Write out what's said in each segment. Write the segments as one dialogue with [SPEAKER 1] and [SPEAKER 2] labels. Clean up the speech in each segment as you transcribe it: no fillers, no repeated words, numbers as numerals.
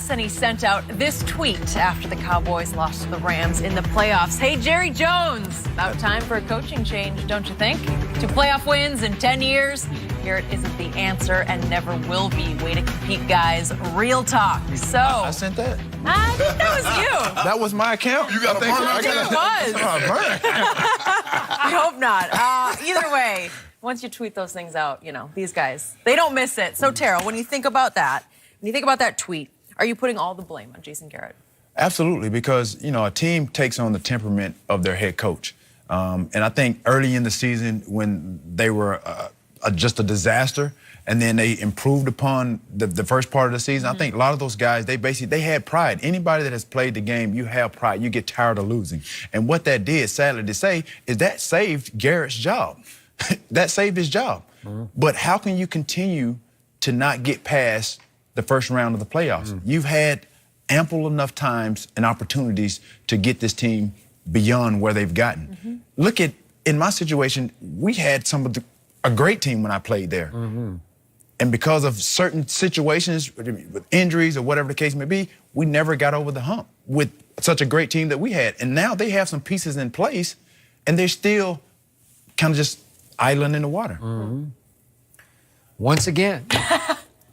[SPEAKER 1] playoffs, and he sent out this tweet after the Cowboys lost to the Rams in the playoffs. Hey, Jerry Jones, about time for a coaching change, don't you think? 2 playoff wins in 10 years. Garrett isn't the answer and never will be. Way to compete, guys. Real talk. So
[SPEAKER 2] I sent that.
[SPEAKER 1] I think that was you.
[SPEAKER 2] That was my account.
[SPEAKER 3] You got a burner
[SPEAKER 1] I think it was. I hope not. Either way, once you tweet those things out, you know, these guys, they don't miss it. So, Terrell, when you think about that, tweet, are you putting all the blame on Jason Garrett?
[SPEAKER 2] Absolutely, because, you know, a team takes on the temperament of their head coach. And I think early in the season when they were just a disaster and then they improved upon the first part of the season, I think a lot of those guys, they had pride. Anybody that has played the game, you have pride. You get tired of losing. And what that did, sadly to say, is that saved Garrett's job. That saved his job. But how can you continue to not get past the first round of the playoffs? You've had ample enough times and opportunities to get this team beyond where they've gotten. Look at, in my situation, we had a great team when I played there. And because of certain situations, with injuries or whatever the case may be, we never got over the hump with such a great team that we had. And now they have some pieces in place, and they're still kind of just island in the water.
[SPEAKER 4] Once again,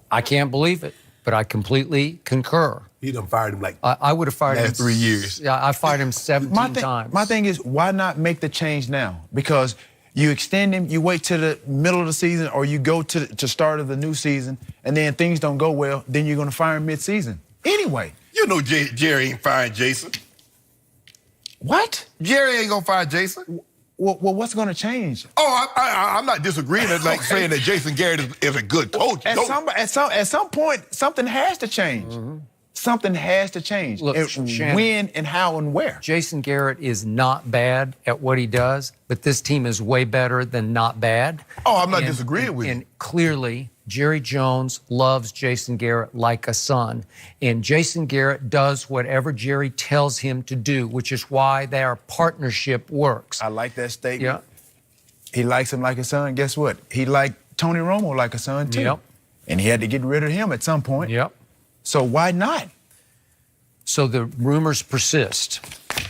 [SPEAKER 4] I can't believe it, but I completely concur.
[SPEAKER 3] He done fired him like
[SPEAKER 4] I would have fired him
[SPEAKER 3] last 3 years.
[SPEAKER 4] Yeah, I fired him 17 times.
[SPEAKER 2] My thing is, why not make the change now? Because you extend him, you wait to the middle of the season, or you go to start of the new season, and then things don't go well, then you're going to fire him mid-season. Anyway.
[SPEAKER 3] You know Jerry ain't firing Jason.
[SPEAKER 2] What?
[SPEAKER 3] Jerry ain't going to fire Jason.
[SPEAKER 2] Well, what's going to change?
[SPEAKER 3] Oh, I'm not disagreeing. It's like saying that Jason Garrett is a good coach.
[SPEAKER 2] At some point, something has to change. Something has to change.
[SPEAKER 4] Look, Shannon,
[SPEAKER 2] when and how and where.
[SPEAKER 4] Jason Garrett is not bad at what he does, but this team is way better than not bad.
[SPEAKER 3] Oh, I'm not disagreeing with you.
[SPEAKER 4] And clearly, Jerry Jones loves Jason Garrett like a son. And Jason Garrett does whatever Jerry tells him to do, which is why their partnership works.
[SPEAKER 2] I like that statement.
[SPEAKER 4] Yeah.
[SPEAKER 2] He likes him like a son. Guess what? He liked Tony Romo like a son, too.
[SPEAKER 4] Yep.
[SPEAKER 2] And he had to get rid of him at some point.
[SPEAKER 4] Yep.
[SPEAKER 2] So why not?
[SPEAKER 4] So the rumors persist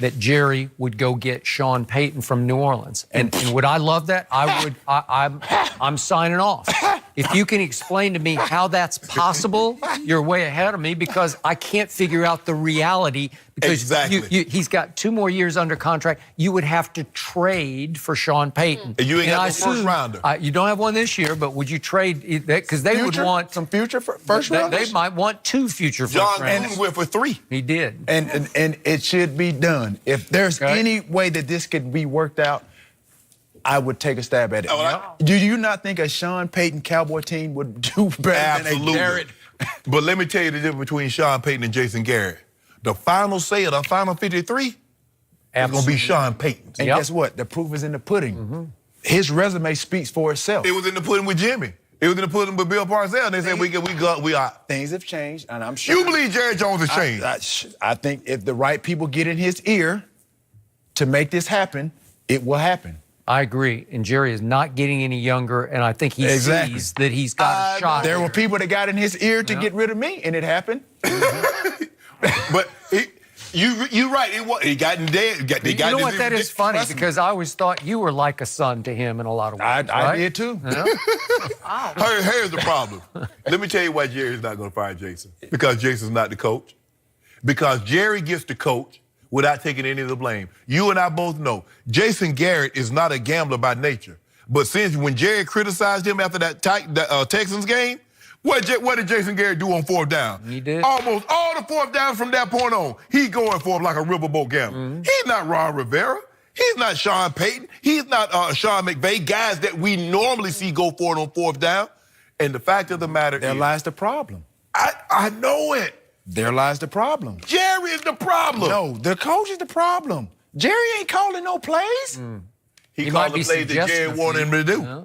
[SPEAKER 4] that Jerry would go get Sean Payton from New Orleans. And would I love that? I'm signing off. If you can explain to me how that's possible, you're way ahead of me, because I can't figure out the reality. Because he's got 2 more years under contract. You would have to trade for Sean Payton.
[SPEAKER 3] And you ain't got no first rounder.
[SPEAKER 4] You don't have one this year, but would you trade that? Because they would want
[SPEAKER 2] some future first rounders.
[SPEAKER 4] They might want 2 future first
[SPEAKER 3] John
[SPEAKER 4] rounders.
[SPEAKER 3] Gruden went for 3.
[SPEAKER 4] He did.
[SPEAKER 2] And it should be done. If there's any way that this could be worked out, I would take a stab at it. Do you not think a Sean Payton Cowboy team would do better than a Garrett?
[SPEAKER 3] But let me tell you the difference between Sean Payton and Jason Garrett. The final say of the final 53 is going to be Sean Payton.
[SPEAKER 2] And guess what? The proof is in the pudding. His resume speaks for itself.
[SPEAKER 3] It was in the pudding with Jimmy. It was in the pudding with Bill Parcells. And they said we are.
[SPEAKER 2] Things have changed, and I'm sure.
[SPEAKER 3] You believe Jerry Jones has changed?
[SPEAKER 2] I think if the right people get in his ear to make this happen, it will happen.
[SPEAKER 4] I agree. And Jerry is not getting any younger, and I think he sees that he's got a shot.
[SPEAKER 2] There were people that got in his ear to get rid of me, and it happened.
[SPEAKER 3] But you're right. He got in there.
[SPEAKER 4] You know what? That is funny, because I always thought you were like a son to him in a lot of ways.
[SPEAKER 2] I did too.
[SPEAKER 4] Yeah.
[SPEAKER 3] Here's the problem. Let me tell you why Jerry's not going to fire Jason. Because Jason's not the coach. Because Jerry gets the coach without taking any of the blame. You and I both know Jason Garrett is not a gambler by nature. But since when Jerry criticized him after that Texans game, what did Jason Garrett do on 4th down?
[SPEAKER 4] He did.
[SPEAKER 3] Almost all the 4th downs from that point on, he going for him like a riverboat gambler. He's not Ron Rivera. He's not Sean Payton. He's not Sean McVay, guys that we normally see go for it on 4th down. And the fact of the matter is,
[SPEAKER 2] there lies the problem.
[SPEAKER 3] I know it.
[SPEAKER 2] There lies the problem.
[SPEAKER 3] Jerry is the problem.
[SPEAKER 2] No, the coach is the problem. Jerry ain't calling no plays.
[SPEAKER 3] He called the plays that Jerry wanted him to do.
[SPEAKER 4] Yeah.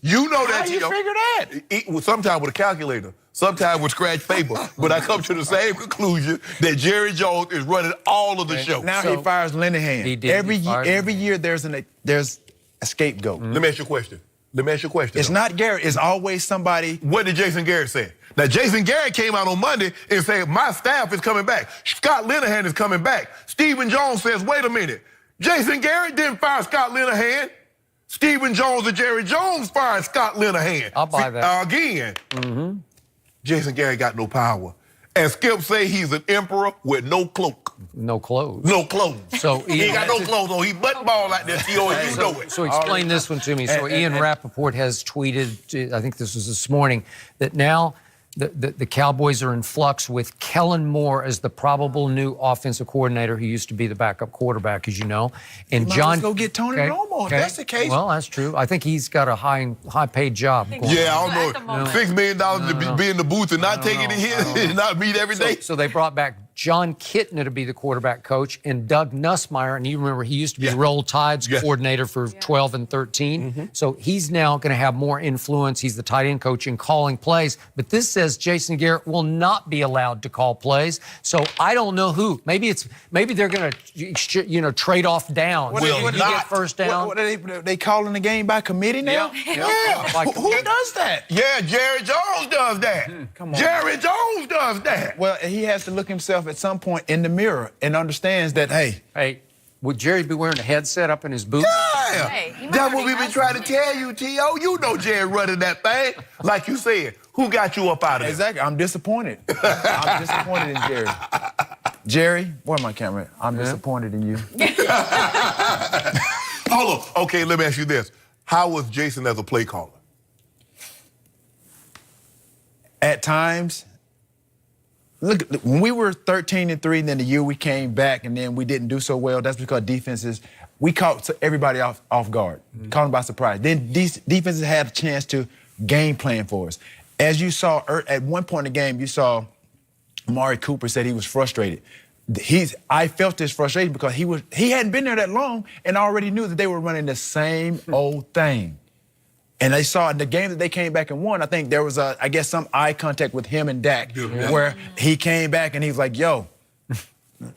[SPEAKER 3] You know that.
[SPEAKER 2] How do you figure that?
[SPEAKER 3] Sometimes with a calculator, sometimes with scratch paper. But I come to the same conclusion that Jerry Jones is running all of the show.
[SPEAKER 2] Now he fires Linehan.
[SPEAKER 4] He did.
[SPEAKER 2] Every year there's a scapegoat.
[SPEAKER 3] Let me ask you a question. Let me ask you a question.
[SPEAKER 2] It's not Garrett. It's always somebody.
[SPEAKER 3] What did Jason Garrett say? Now, Jason Garrett came out on Monday and said, my staff is coming back. Scott Linehan is coming back. Stephen Jones says, wait a minute. Jason Garrett didn't fire Scott Linehan. Stephen Jones and Jerry Jones fired Scott Linehan.
[SPEAKER 4] I'll buy that.
[SPEAKER 3] Again. Mm-hmm. Jason Garrett got no power. And Skip say he's an emperor with no cloak.
[SPEAKER 4] No clothes.
[SPEAKER 3] No clothes.
[SPEAKER 4] So
[SPEAKER 3] he ain't got no clothes on. He butt ball like this. You know it.
[SPEAKER 4] So explain this one to me. So Ian Rappaport has tweeted, I think this was this morning, that now the Cowboys are in flux with Kellen Moore as the probable new offensive coordinator who used to be the backup quarterback, as you know. And John,
[SPEAKER 2] go get Tony Romo. If that's the case.
[SPEAKER 4] Well, that's true. I think he's got a high-paid job.
[SPEAKER 3] Yeah, I don't know. $6 million to be in the booth and not taking it here and not meet every day.
[SPEAKER 4] So they brought back John Kitna to be the quarterback coach and Doug Nussmeier, and you remember he used to be the Roll Tides coordinator for 12 and 13. Mm-hmm. So he's now going to have more influence. He's the tight end coach in calling plays. But this says Jason Garrett will not be allowed to call plays. So I don't know who. Maybe they're going to trade off downs.
[SPEAKER 2] Will
[SPEAKER 4] you
[SPEAKER 2] not
[SPEAKER 4] get first down.
[SPEAKER 2] What are they calling the game by committee now?
[SPEAKER 3] Yeah.
[SPEAKER 2] Who does that?
[SPEAKER 3] Yeah, Jerry Jones does that.
[SPEAKER 2] Come on.
[SPEAKER 3] Jerry Jones does that.
[SPEAKER 2] Well, he has to look himself at some point in the mirror and understands that, hey,
[SPEAKER 4] would Jerry be wearing a headset up in his booth?
[SPEAKER 3] Yeah.
[SPEAKER 1] Hey,
[SPEAKER 3] That's what we've been trying to tell you, T.O. You know Jerry running that thing. Like you said, who got you up out of there?
[SPEAKER 2] Exactly. I'm disappointed. I'm disappointed in Jerry. Jerry, where's my camera? I'm disappointed in you.
[SPEAKER 3] Hold on. Okay, let me ask you this. How was Jason as a play caller?
[SPEAKER 2] At times, look, when we were 13-3, then the year we came back and then we didn't do so well, that's because we caught everybody off guard, caught them by surprise. Then these defenses had a chance to game plan for us. As you saw at one point in the game, you saw Amari Cooper said he was frustrated. I felt this frustration because he hadn't been there that long and already knew that they were running the same old thing. And they saw in the game that they came back and won, I think there was, some eye contact with him and Dak where he came back and he was like, yo,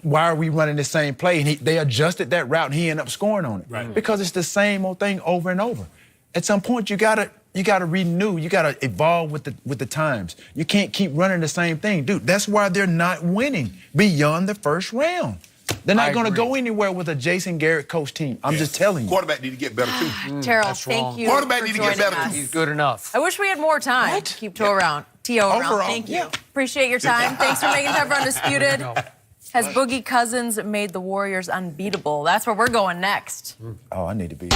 [SPEAKER 2] why are we running the same play? And they adjusted that route and he ended up scoring on it. Because it's the same old thing over and over. At some point, you gotta renew. You gotta evolve with the times. You can't keep running the same thing. Dude, that's why they're not winning beyond the first round. They're not going to go anywhere with a Jason Garrett coach team. I'm just telling you.
[SPEAKER 3] Quarterback need to get better, too.
[SPEAKER 1] Terrell, thank you.
[SPEAKER 3] Quarterback
[SPEAKER 1] for
[SPEAKER 3] need to get
[SPEAKER 1] joining
[SPEAKER 3] better,
[SPEAKER 1] us.
[SPEAKER 3] too.
[SPEAKER 4] He's good enough.
[SPEAKER 1] I wish we had more time to keep T.O. around. Thank you. Appreciate your time. Thanks for making time for Undisputed. Has Boogie Cousins made the Warriors unbeatable? That's where we're going next.
[SPEAKER 2] Oh, I need to be.